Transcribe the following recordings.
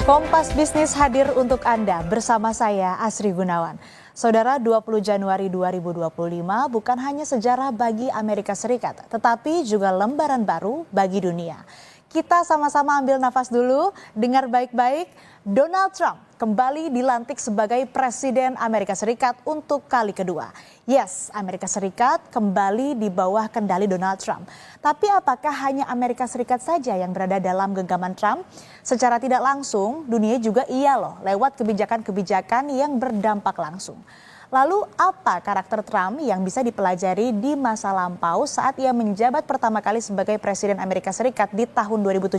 Kompas Bisnis hadir untuk Anda bersama saya Asri Gunawan. Saudara, 20 Januari 2025 bukan hanya sejarah bagi Amerika Serikat, tetapi juga lembaran baru bagi dunia. Kita sama-sama ambil nafas dulu, dengar baik-baik. Donald Trump kembali dilantik sebagai Presiden Amerika Serikat untuk kali kedua. Yes, Amerika Serikat kembali di bawah kendali Donald Trump. Tapi apakah hanya Amerika Serikat saja yang berada dalam genggaman Trump? Secara tidak langsung, dunia juga iya loh, lewat kebijakan-kebijakan yang berdampak langsung. Lalu apa karakter Trump yang bisa dipelajari di masa lampau saat ia menjabat pertama kali sebagai Presiden Amerika Serikat di tahun 2017?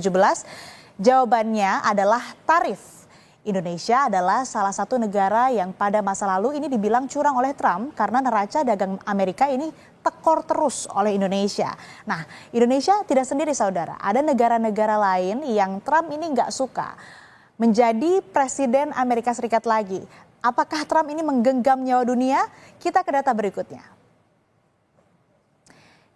Jawabannya adalah tarif. Indonesia adalah salah satu negara yang pada masa lalu ini dibilang curang oleh Trump karena neraca dagang Amerika ini tekor terus oleh Indonesia. Nah, Indonesia tidak sendiri saudara, ada negara-negara lain yang Trump ini nggak suka menjadi Presiden Amerika Serikat lagi. Apakah Trump ini menggenggam nyawa dunia? Kita ke data berikutnya.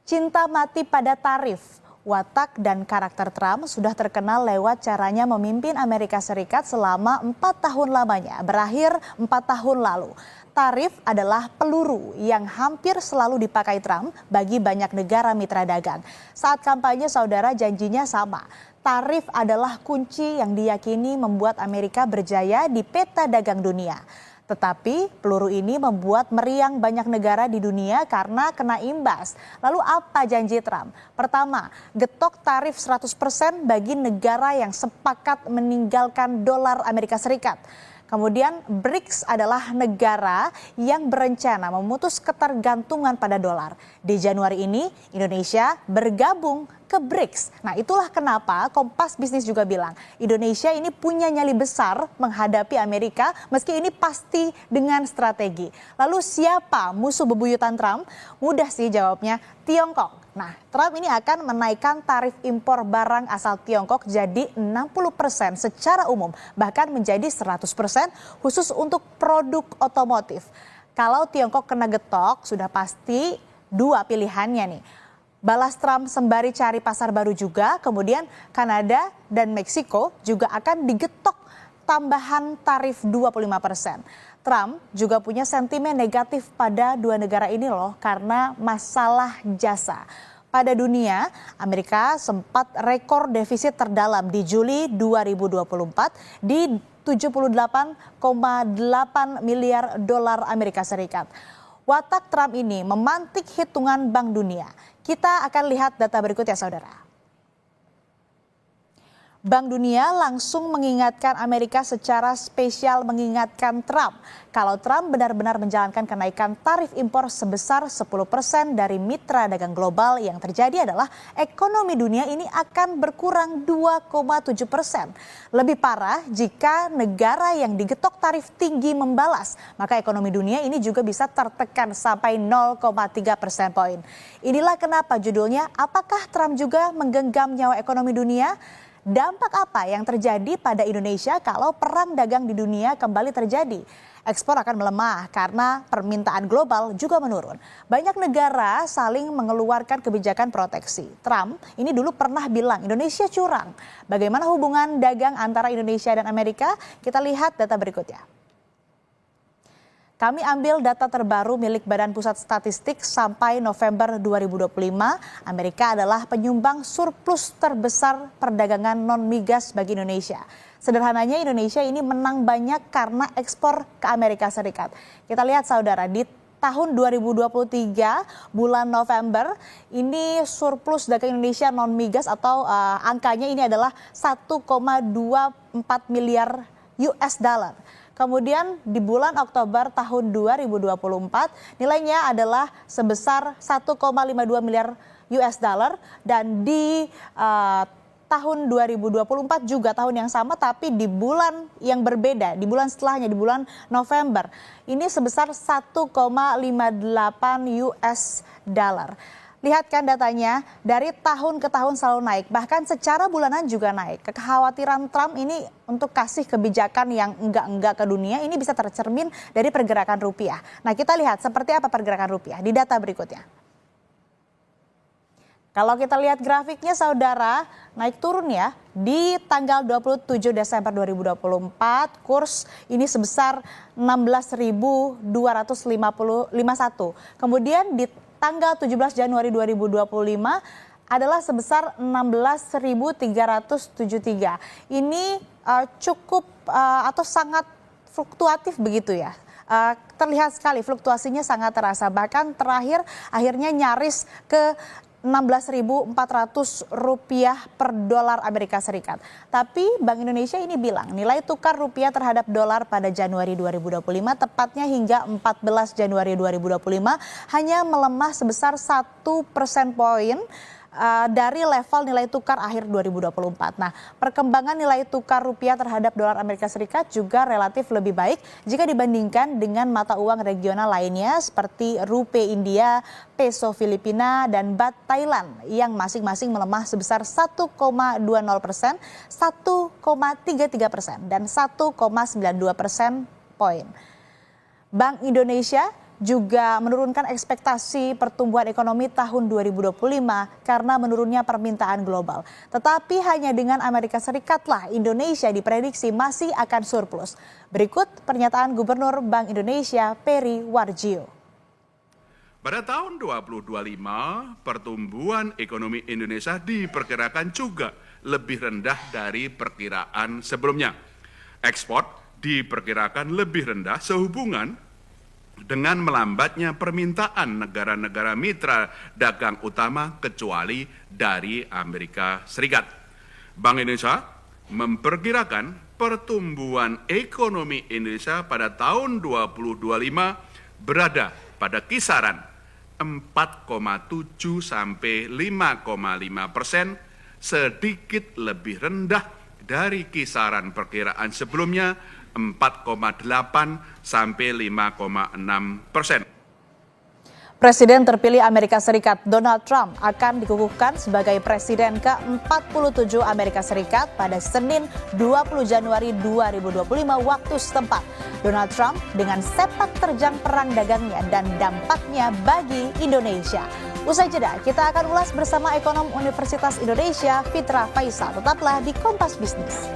Cinta mati pada tarif. Watak dan karakter Trump sudah terkenal lewat caranya memimpin Amerika Serikat selama 4 tahun lamanya, berakhir 4 tahun lalu. Tarif adalah peluru yang hampir selalu dipakai Trump bagi banyak negara mitra dagang. Saat kampanye saudara janjinya sama. Tarif adalah kunci yang diyakini membuat Amerika berjaya di peta dagang dunia. Tetapi peluru ini membuat meriang banyak negara di dunia karena kena imbas. Lalu apa janji Trump? Pertama, getok tarif 100% bagi negara yang sepakat meninggalkan dolar Amerika Serikat. Kemudian BRICS adalah negara yang berencana memutus ketergantungan pada dolar. Di Januari ini Indonesia bergabung ke BRICS. Nah, itulah kenapa Kompas Bisnis juga bilang Indonesia ini punya nyali besar menghadapi Amerika meski ini pasti dengan strategi. Lalu siapa musuh bebuyutan Trump? Mudah sih jawabnya, Tiongkok. Nah, Trump ini akan menaikkan tarif impor barang asal Tiongkok jadi 60% secara umum, bahkan menjadi 100% khusus untuk produk otomotif. Kalau Tiongkok kena getok, sudah pasti dua pilihannya nih. Balas Trump sembari cari pasar baru juga, kemudian Kanada dan Meksiko juga akan digetok tambahan tarif 25%. Trump juga punya sentimen negatif pada dua negara ini loh karena masalah jasa. Pada dunia, Amerika sempat rekor defisit terdalam di Juli 2024 di 78,8 miliar dolar Amerika Serikat. Watak Trump ini memantik hitungan Bank Dunia. Kita akan lihat data berikut ya saudara. Bank Dunia langsung mengingatkan Amerika secara spesial mengingatkan Trump. Kalau Trump benar-benar menjalankan kenaikan tarif impor sebesar 10% dari mitra dagang global, yang terjadi adalah ekonomi dunia ini akan berkurang 2,7%. Lebih parah jika negara yang digetok tarif tinggi membalas, maka ekonomi dunia ini juga bisa tertekan sampai 0,3 persen poin. Inilah kenapa judulnya, apakah Trump juga menggenggam nyawa ekonomi dunia? Dampak apa yang terjadi pada Indonesia kalau perang dagang di dunia kembali terjadi? Ekspor akan melemah karena permintaan global juga menurun. Banyak negara saling mengeluarkan kebijakan proteksi. Trump ini dulu pernah bilang Indonesia curang. Bagaimana hubungan dagang antara Indonesia dan Amerika? Kita lihat data berikutnya. Kami ambil data terbaru milik Badan Pusat Statistik sampai November 2025. Amerika adalah penyumbang surplus terbesar perdagangan non-migas bagi Indonesia. Sederhananya Indonesia ini menang banyak karena ekspor ke Amerika Serikat. Kita lihat saudara, di tahun 2023 bulan November ini surplus dagang Indonesia non-migas atau angkanya ini adalah 1,24 miliar US dollar. Kemudian di bulan Oktober tahun 2024 nilainya adalah sebesar 1,52 miliar US dollar dan di tahun 2024 juga tahun yang sama tapi di bulan yang berbeda, di bulan setelahnya di bulan November ini sebesar 1,58 US dollar. Lihat kan datanya, dari tahun ke tahun selalu naik, bahkan secara bulanan juga naik. Kekhawatiran Trump ini untuk kasih kebijakan yang enggak-enggak ke dunia ini bisa tercermin dari pergerakan rupiah. Nah, kita lihat seperti apa pergerakan rupiah di data berikutnya. Kalau kita lihat grafiknya saudara, naik turun ya. Di tanggal 27 Desember 2024, kurs ini sebesar 16.251. Kemudian di tanggal 17 Januari 2025 adalah sebesar 16.373. Ini cukup atau sangat fluktuatif begitu ya. Terlihat sekali fluktuasinya sangat terasa. Bahkan terakhir akhirnya nyaris ke 16.400 rupiah per dolar Amerika Serikat. Tapi Bank Indonesia ini bilang nilai tukar rupiah terhadap dolar pada Januari 2025 tepatnya hingga 14 Januari 2025 hanya melemah sebesar 1 persen poin dari level nilai tukar akhir 2024. Nah, perkembangan nilai tukar rupiah terhadap dolar Amerika Serikat juga relatif lebih baik jika dibandingkan dengan mata uang regional lainnya seperti rupiah India, peso Filipina, dan baht Thailand yang masing-masing melemah sebesar 1,20%, 1,33%, dan 1,92% poin. Bank Indonesia juga menurunkan ekspektasi pertumbuhan ekonomi tahun 2025 karena menurunnya permintaan global. Tetapi hanya dengan Amerika Serikatlah Indonesia diprediksi masih akan surplus. Berikut pernyataan Gubernur Bank Indonesia Peri Warjio. Pada tahun 2025, pertumbuhan ekonomi Indonesia diperkirakan juga lebih rendah dari perkiraan sebelumnya. Ekspor diperkirakan lebih rendah sehubungan dengan melambatnya permintaan negara-negara mitra dagang utama kecuali dari Amerika Serikat. Bank Indonesia memperkirakan pertumbuhan ekonomi Indonesia pada tahun 2025 berada pada kisaran 4,7 sampai 5,5%, sedikit lebih rendah dari kisaran perkiraan sebelumnya 4,8 sampai 5,6%. Presiden terpilih Amerika Serikat Donald Trump akan dikukuhkan sebagai Presiden ke-47 Amerika Serikat pada Senin 20 Januari 2025 waktu setempat. Donald Trump dengan sepak terjang perang dagangnya dan dampaknya bagi Indonesia. Usai jeda, kita akan ulas bersama ekonom Universitas Indonesia Fitra Faisal. Tetaplah di Kompas Bisnis.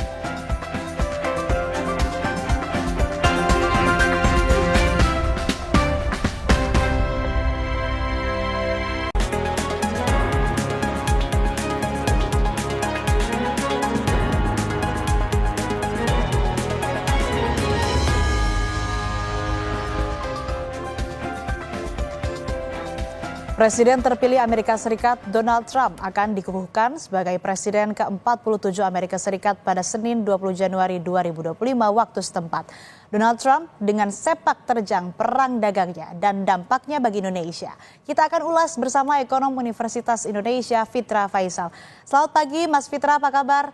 Presiden terpilih Amerika Serikat Donald Trump akan dikukuhkan sebagai Presiden ke-47 Amerika Serikat pada Senin 20 Januari 2025 waktu setempat. Donald Trump dengan sepak terjang perang dagangnya dan dampaknya bagi Indonesia. Kita akan ulas bersama ekonom Universitas Indonesia Fitra Faisal. Selamat pagi Mas Fitra, apa kabar?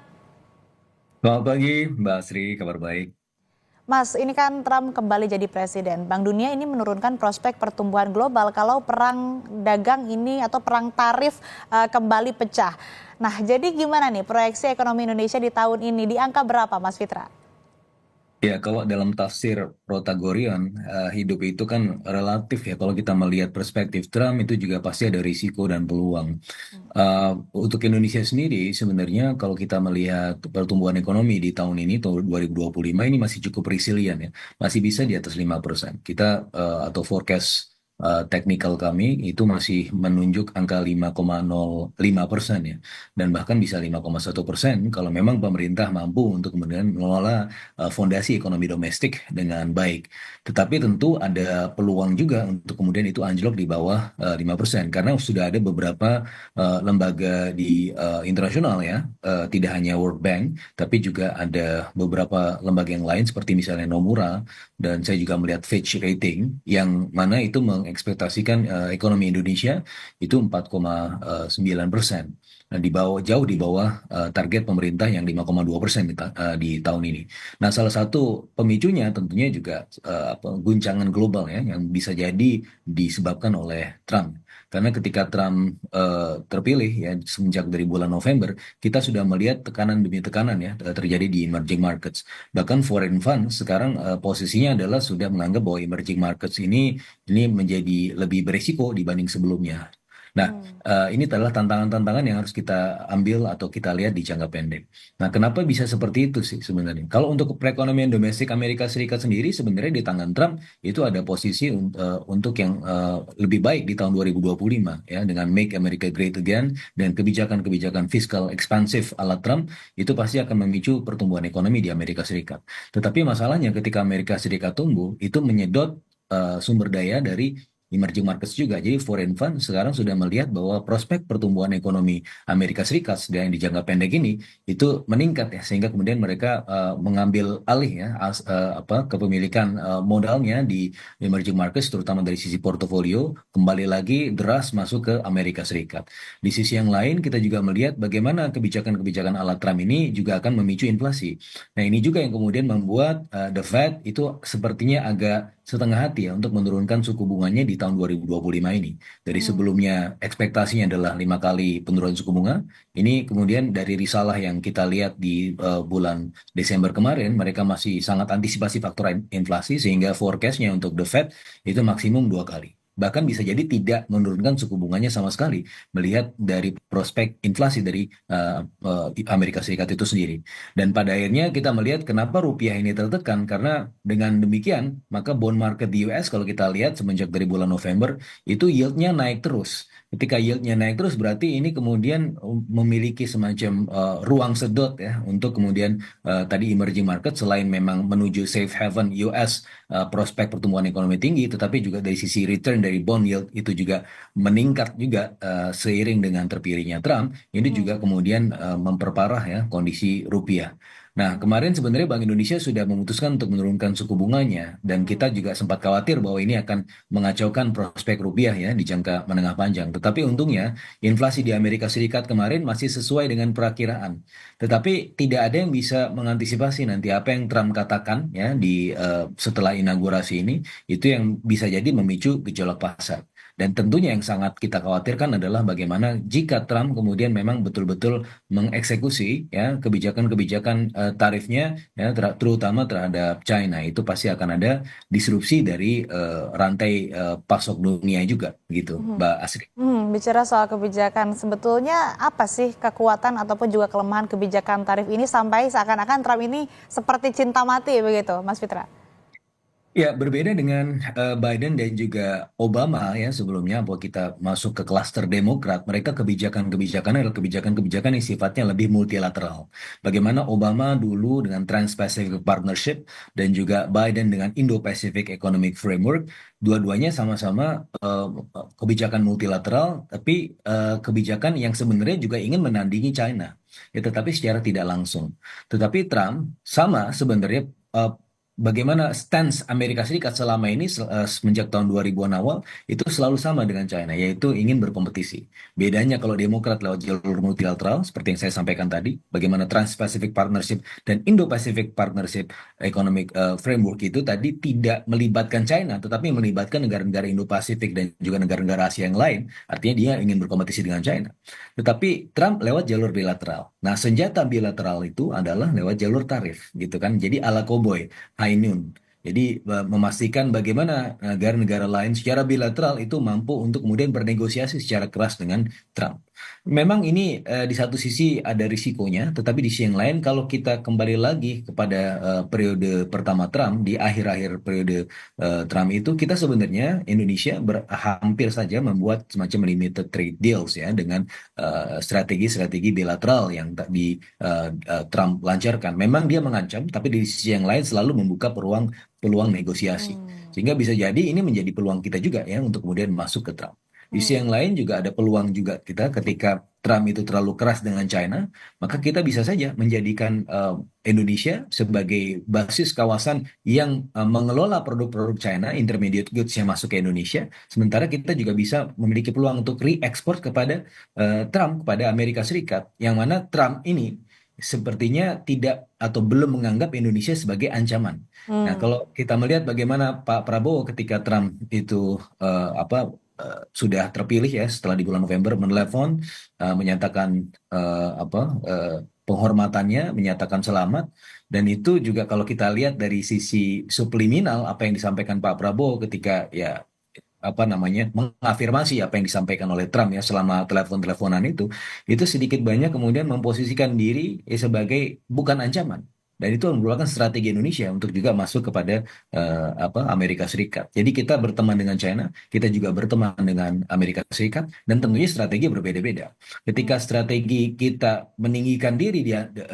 Selamat pagi Mbak Asri, kabar baik. Mas, ini kan Trump kembali jadi presiden. Bank Dunia ini menurunkan prospek pertumbuhan global kalau perang dagang ini atau perang tarif kembali pecah. Nah, jadi gimana nih proyeksi ekonomi Indonesia di tahun ini? Di angka berapa, Mas Fitra? Ya, kalau dalam tafsir Protagoras, hidup itu kan relatif ya. Kalau kita melihat perspektif Trump itu juga pasti ada risiko dan peluang. Untuk Indonesia sendiri sebenarnya kalau kita melihat pertumbuhan ekonomi di tahun ini, tahun 2025 ini masih cukup resilient ya. Masih bisa di atas 5%. Kita atau forecast technical kami itu masih menunjuk angka 5,05% ya. Dan bahkan bisa 5,1% kalau memang pemerintah mampu untuk kemudian mengelola fondasi ekonomi domestik dengan baik. Tetapi tentu ada peluang juga untuk kemudian itu anjlok di bawah 5% karena sudah ada beberapa lembaga di internasional ya, tidak hanya World Bank, tapi juga ada beberapa lembaga yang lain seperti misalnya Nomura, dan saya juga melihat Fitch Rating yang mana itu mengekspektasikan ekonomi Indonesia itu 4,9%. Nah, jauh di bawah target pemerintah yang 5,2% di tahun ini. Nah, salah satu pemicunya tentunya juga guncangan global ya yang bisa jadi disebabkan oleh Trump. Karena ketika Trump terpilih ya semenjak dari bulan November, kita sudah melihat tekanan demi tekanan ya terjadi di emerging markets. Bahkan foreign fund sekarang posisinya adalah sudah menganggap bahwa emerging markets ini menjadi lebih beresiko dibanding sebelumnya. Nah, ini adalah tantangan-tantangan yang harus kita ambil atau kita lihat di jangka pendek. Nah, kenapa bisa seperti itu sih sebenarnya? Kalau untuk perekonomian domestik Amerika Serikat sendiri, sebenarnya di tangan Trump itu ada posisi untuk yang lebih baik di tahun 2025 ya, dengan Make America Great Again dan kebijakan-kebijakan fiskal ekspansif ala Trump itu pasti akan memicu pertumbuhan ekonomi di Amerika Serikat. Tetapi masalahnya ketika Amerika Serikat tumbuh, itu menyedot sumber daya dari emerging markets juga. Jadi foreign fund sekarang sudah melihat bahwa prospek pertumbuhan ekonomi Amerika Serikat sedang di jangka pendek ini itu meningkat ya, sehingga kemudian mereka mengambil alih ya kepemilikan modalnya di emerging markets, terutama dari sisi portofolio, kembali lagi deras masuk ke Amerika Serikat. Di sisi yang lain kita juga melihat bagaimana kebijakan-kebijakan ala Trump ini juga akan memicu inflasi. Nah, ini juga yang kemudian membuat the Fed itu sepertinya agak setengah hati ya untuk menurunkan suku bunganya di tahun 2025 ini. Dari sebelumnya ekspektasinya adalah 5 kali penurunan suku bunga, ini kemudian dari risalah yang kita lihat di bulan Desember kemarin, mereka masih sangat antisipasi faktor inflasi sehingga forecastnya untuk the Fed itu maksimum 2 kali. Bahkan bisa jadi tidak menurunkan suku bunganya sama sekali, melihat dari prospek inflasi dari Amerika Serikat itu sendiri. Dan pada akhirnya kita melihat kenapa rupiah ini tertekan, karena dengan demikian maka bond market di US kalau kita lihat semenjak dari bulan November itu yieldnya naik terus. Ketika yieldnya naik terus berarti ini kemudian memiliki semacam ruang sedot ya untuk kemudian tadi emerging market selain memang menuju safe haven US prospek pertumbuhan ekonomi tinggi, tetapi juga dari sisi return dari bond yield itu juga meningkat juga seiring dengan terpilihnya Trump. Ini juga kemudian memperparah ya kondisi rupiah. Nah, kemarin sebenarnya Bank Indonesia sudah memutuskan untuk menurunkan suku bunganya dan kita juga sempat khawatir bahwa ini akan mengacaukan prospek rupiah ya di jangka menengah panjang. Tetapi untungnya inflasi di Amerika Serikat kemarin masih sesuai dengan perakiraan. Tetapi tidak ada yang bisa mengantisipasi nanti apa yang Trump katakan ya di setelah inaugurasi ini, itu yang bisa jadi memicu gejolak pasar. Dan tentunya yang sangat kita khawatirkan adalah bagaimana jika Trump kemudian memang betul-betul mengeksekusi ya kebijakan-kebijakan tarifnya ya terutama terhadap China, itu pasti akan ada disrupsi dari rantai pasok dunia juga gitu, Mbak Asri. Bicara soal kebijakan, sebetulnya apa sih kekuatan ataupun juga kelemahan kebijakan tarif ini sampai seakan-akan Trump ini seperti cinta mati begitu, Mas Fitra? Ya, berbeda dengan Biden dan juga Obama ya sebelumnya, bahwa kita masuk ke klaster Demokrat, mereka kebijakan-kebijakannya adalah kebijakan-kebijakan yang sifatnya lebih multilateral. Bagaimana Obama dulu dengan Trans-Pacific Partnership dan juga Biden dengan Indo-Pacific Economic Framework, dua-duanya sama-sama kebijakan multilateral, tapi kebijakan yang sebenarnya juga ingin menandingi China, ya, tetapi secara tidak langsung. Tetapi Trump sama sebenarnya bagaimana stance Amerika Serikat selama ini semenjak tahun 2000-an awal itu selalu sama dengan China, yaitu ingin berkompetisi. Bedanya kalau Demokrat lewat jalur multilateral seperti yang saya sampaikan tadi, bagaimana Trans-Pacific Partnership dan Indo-Pacific Partnership Economic Framework itu tadi tidak melibatkan China, tetapi melibatkan negara-negara Indo-Pasifik dan juga negara-negara Asia yang lain. Artinya dia ingin berkompetisi dengan China. Tetapi Trump lewat jalur bilateral. Nah, senjata bilateral itu adalah lewat jalur tarif, gitu kan. Jadi ala koboi. High Noon. Jadi memastikan bagaimana negara-negara lain secara bilateral itu mampu untuk kemudian bernegosiasi secara keras dengan Trump. Memang ini di satu sisi ada risikonya, tetapi di sisi yang lain kalau kita kembali lagi kepada periode pertama Trump, di akhir-akhir periode Trump itu kita sebenarnya Indonesia hampir saja membuat semacam limited trade deals ya dengan strategi-strategi bilateral yang di Trump lancarkan. Memang dia mengancam, tapi di sisi yang lain selalu membuka peluang negosiasi. Sehingga bisa jadi ini menjadi peluang kita juga ya untuk kemudian masuk ke Trump. Di sisi yang lain juga ada peluang juga kita ketika Trump itu terlalu keras dengan China, maka kita bisa saja menjadikan Indonesia sebagai basis kawasan yang mengelola produk-produk China, intermediate goods yang masuk ke Indonesia, sementara kita juga bisa memiliki peluang untuk re-export kepada Trump, kepada Amerika Serikat, yang mana Trump ini sepertinya tidak atau belum menganggap Indonesia sebagai ancaman. Nah, kalau kita melihat bagaimana Pak Prabowo ketika Trump itu sudah terpilih ya setelah di bulan November menelepon menyatakan penghormatannya, menyatakan selamat, dan itu juga kalau kita lihat dari sisi subliminal apa yang disampaikan Pak Prabowo ketika ya apa namanya mengafirmasi apa yang disampaikan oleh Trump ya selama telepon-teleponan itu sedikit banyak kemudian memposisikan diri sebagai bukan ancaman. Dan itu merupakan strategi Indonesia untuk juga masuk kepada apa Amerika Serikat. Jadi kita berteman dengan China, kita juga berteman dengan Amerika Serikat, dan tentunya strategi berbeda-beda. Ketika strategi kita meninggikan diri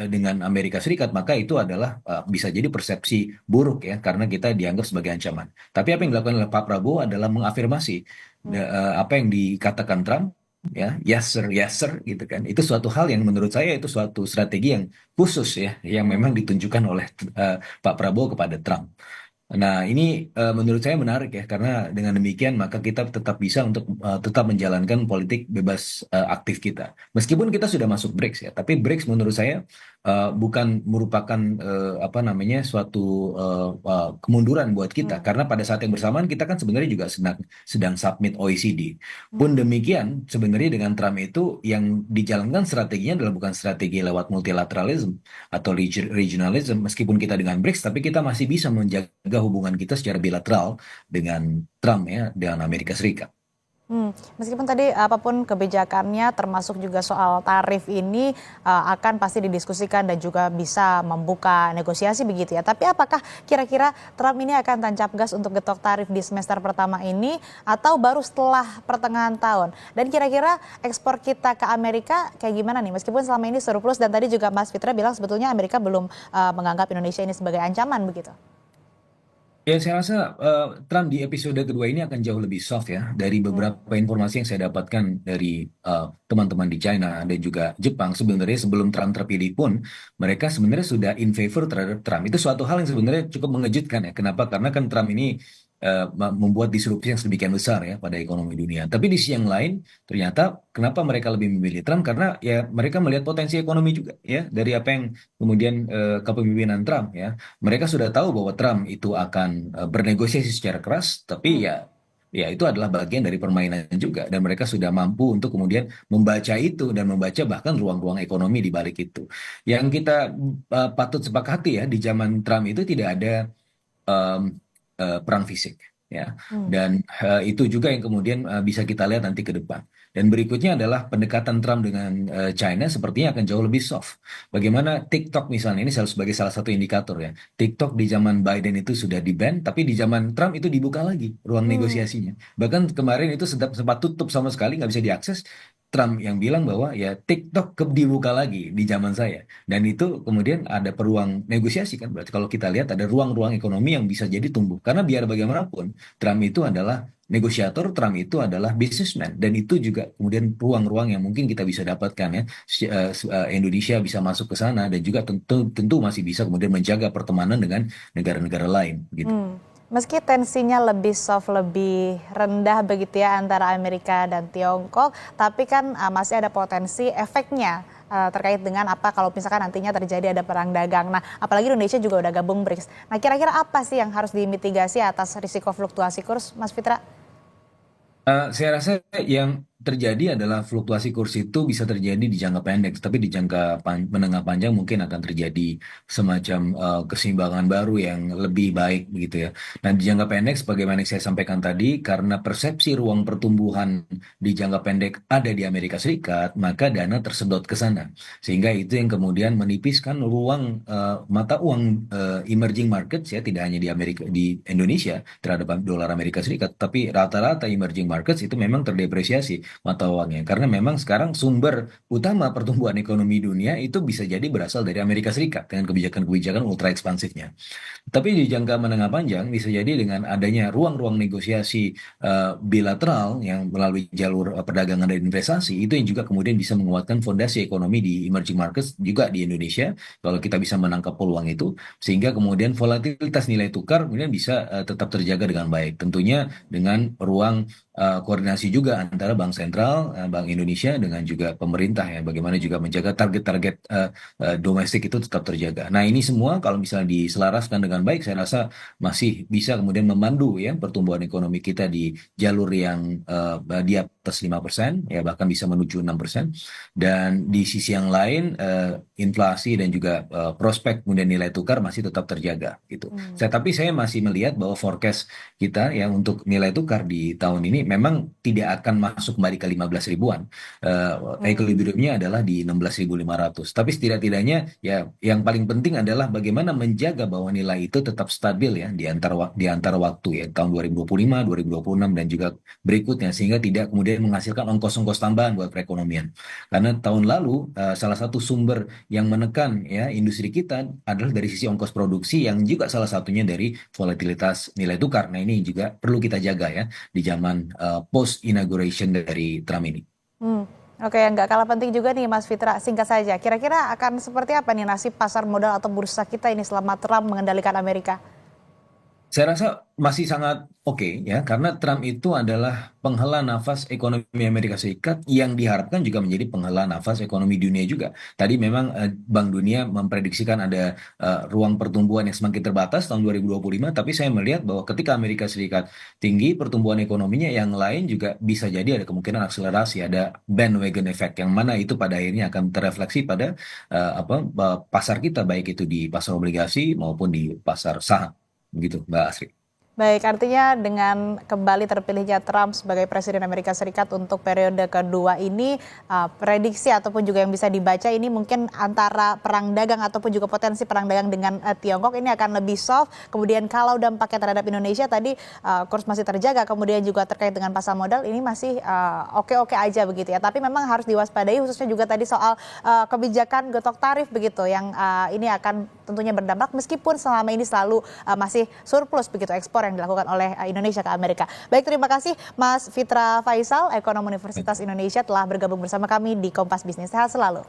dengan Amerika Serikat, maka itu adalah bisa jadi persepsi buruk ya, karena kita dianggap sebagai ancaman. Tapi apa yang dilakukan oleh Pak Prabowo adalah mengafirmasi apa yang dikatakan Trump, ya, yes sir, gitu kan. Itu suatu hal yang menurut saya itu suatu strategi yang khusus ya, yang memang ditunjukkan oleh Pak Prabowo kepada Trump. Nah, ini menurut saya menarik ya, karena dengan demikian maka kita tetap bisa untuk tetap menjalankan politik bebas aktif kita. Meskipun kita sudah masuk BRICS ya, tapi BRICS menurut saya bukan merupakan apa namanya suatu kemunduran buat kita, karena pada saat yang bersamaan kita kan sebenarnya juga sedang submit OECD. Pun demikian, sebenarnya dengan Trump itu yang dijalankan strateginya adalah bukan strategi lewat multilateralism atau regionalism, meskipun kita dengan BRICS, tapi kita masih bisa menjaga hubungan kita secara bilateral dengan Trump ya, dengan Amerika Serikat. Meskipun tadi apapun kebijakannya termasuk juga soal tarif ini akan pasti didiskusikan dan juga bisa membuka negosiasi begitu ya. Tapi apakah kira-kira Trump ini akan tancap gas untuk getok tarif di semester pertama ini atau baru setelah pertengahan tahun? Dan kira-kira ekspor kita ke Amerika kayak gimana nih? Meskipun selama ini surplus dan tadi juga Mas Fitra bilang sebetulnya Amerika belum menganggap Indonesia ini sebagai ancaman begitu. Ya, saya rasa Trump di episode kedua ini akan jauh lebih soft ya. Dari beberapa informasi yang saya dapatkan dari teman-teman di China dan juga Jepang, sebenarnya sebelum Trump terpilih pun, mereka sebenarnya sudah in favor terhadap Trump. Itu suatu hal yang sebenarnya cukup mengejutkan ya. Kenapa? Karena kan Trump ini membuat disrupsi yang sedemikian besar ya pada ekonomi dunia. Tapi di sisi yang lain, ternyata kenapa mereka lebih memilih Trump? Karena ya mereka melihat potensi ekonomi juga ya dari apa yang kemudian kepemimpinan Trump ya. Mereka sudah tahu bahwa Trump itu akan bernegosiasi secara keras, tapi ya itu adalah bagian dari permainan juga, dan mereka sudah mampu untuk kemudian membaca itu dan membaca bahkan ruang-ruang ekonomi di balik itu. Yang kita patut sepakati ya, di zaman Trump itu tidak ada em, perang fisik ya, dan itu juga yang kemudian bisa kita lihat nanti ke depan. Dan berikutnya adalah pendekatan Trump dengan China sepertinya akan jauh lebih soft. Bagaimana TikTok misalnya, ini sebagai salah satu indikator ya. TikTok di zaman Biden itu sudah di-ban, tapi di zaman Trump itu dibuka lagi ruang negosiasinya. Bahkan kemarin itu sempat tutup sama sekali, nggak bisa diakses. Trump yang bilang bahwa ya TikTok dibuka lagi di zaman saya. Dan itu kemudian ada peluang negosiasi kan. Berarti kalau kita lihat ada ruang-ruang ekonomi yang bisa jadi tumbuh. Karena biar bagaimanapun Trump itu adalah negosiator, Trump itu adalah businessman, dan itu juga kemudian ruang-ruang yang mungkin kita bisa dapatkan ya. Indonesia bisa masuk ke sana dan juga tentu masih bisa kemudian menjaga pertemanan dengan negara-negara lain gitu. Meski tensinya lebih soft, lebih rendah begitu ya antara Amerika dan Tiongkok, tapi kan masih ada potensi efeknya terkait dengan apa kalau misalkan nantinya terjadi ada perang dagang. Nah, apalagi Indonesia juga udah gabung BRICS. Nah, kira-kira apa sih yang harus dimitigasi atas risiko fluktuasi kurs, Mas Fitra? Saya rasa yang terjadi adalah fluktuasi kurs itu bisa terjadi di jangka pendek, tapi di jangka menengah panjang mungkin akan terjadi semacam keseimbangan baru yang lebih baik begitu ya. Nah, di jangka pendek sebagaimana yang saya sampaikan tadi, karena persepsi ruang pertumbuhan di jangka pendek ada di Amerika Serikat, maka dana tersedot ke sana. Sehingga itu yang kemudian menipiskan ruang mata uang emerging markets ya, tidak hanya di Indonesia terhadap dolar Amerika Serikat, tapi rata-rata emerging markets itu memang terdepresiasi mata uangnya. Karena memang sekarang sumber utama pertumbuhan ekonomi dunia itu bisa jadi berasal dari Amerika Serikat dengan kebijakan-kebijakan ultra ekspansifnya. Tapi di jangka menengah panjang bisa jadi dengan adanya ruang-ruang negosiasi bilateral yang melalui jalur perdagangan dan investasi, itu yang juga kemudian bisa menguatkan fondasi ekonomi di emerging markets juga di Indonesia kalau kita bisa menangkap peluang itu, sehingga kemudian volatilitas nilai tukar kemudian bisa tetap terjaga dengan baik. Tentunya dengan ruang koordinasi juga antara Bank Sentral, Bank Indonesia dengan juga pemerintah ya, bagaimana juga menjaga target-target domestik itu tetap terjaga. Nah, ini semua kalau misalnya diselaraskan dengan baik, saya rasa masih bisa kemudian memandu ya pertumbuhan ekonomi kita di jalur yang dia atas 5%, ya bahkan bisa menuju 6%. Dan di sisi yang lain, inflasi dan juga prospek kemudian nilai tukar masih tetap terjaga gitu. Tapi saya masih melihat bahwa forecast kita ya untuk nilai tukar di tahun ini memang tidak akan masuk kembali ke 15 ribuan. Equilibriumnya adalah di 16.500. Tapi setidak-tidaknya ya yang paling penting adalah bagaimana menjaga bahwa nilai itu tetap stabil ya di antara waktu ya tahun 2025, 2026 dan juga berikutnya sehingga tidak kemudian menghasilkan ongkos-ongkos tambahan buat perekonomian. Karena tahun lalu salah satu sumber yang menekan ya industri kita adalah dari sisi ongkos produksi yang juga salah satunya dari volatilitas nilai tukar. Nah, ini juga perlu kita jaga ya di zaman post inauguration dari Trump ini. Oke, yang nggak kalah penting juga nih Mas Fitra, singkat saja. Kira-kira akan seperti apa nih nasib pasar modal atau bursa kita ini selama Trump mengendalikan Amerika? Saya rasa masih sangat oke ya, karena Trump itu adalah penghela nafas ekonomi Amerika Serikat yang diharapkan juga menjadi penghela nafas ekonomi dunia juga. Tadi memang Bank Dunia memprediksikan ada ruang pertumbuhan yang semakin terbatas tahun 2025, tapi saya melihat bahwa ketika Amerika Serikat tinggi pertumbuhan ekonominya, yang lain juga bisa jadi ada kemungkinan akselerasi, ada bandwagon effect yang mana itu pada akhirnya akan terefleksi pada pasar kita, baik itu di pasar obligasi maupun di pasar saham. Begitu, Mbak Asri. Baik, artinya dengan kembali terpilihnya Trump sebagai Presiden Amerika Serikat untuk periode kedua ini, prediksi ataupun juga yang bisa dibaca ini mungkin antara perang dagang ataupun juga potensi perang dagang dengan Tiongkok ini akan lebih soft. Kemudian kalau dampaknya terhadap Indonesia tadi kurs masih terjaga, kemudian juga terkait dengan pasar modal ini masih oke-oke aja begitu ya. Tapi memang harus diwaspadai khususnya juga tadi soal kebijakan getok tarif begitu yang ini akan tentunya berdampak meskipun selama ini selalu masih surplus begitu ekspor yang dilakukan oleh Indonesia ke Amerika. Baik, terima kasih Mas Fitra Faisal, ekonom Universitas Indonesia telah bergabung bersama kami di Kompas Bisnis. Sehat selalu.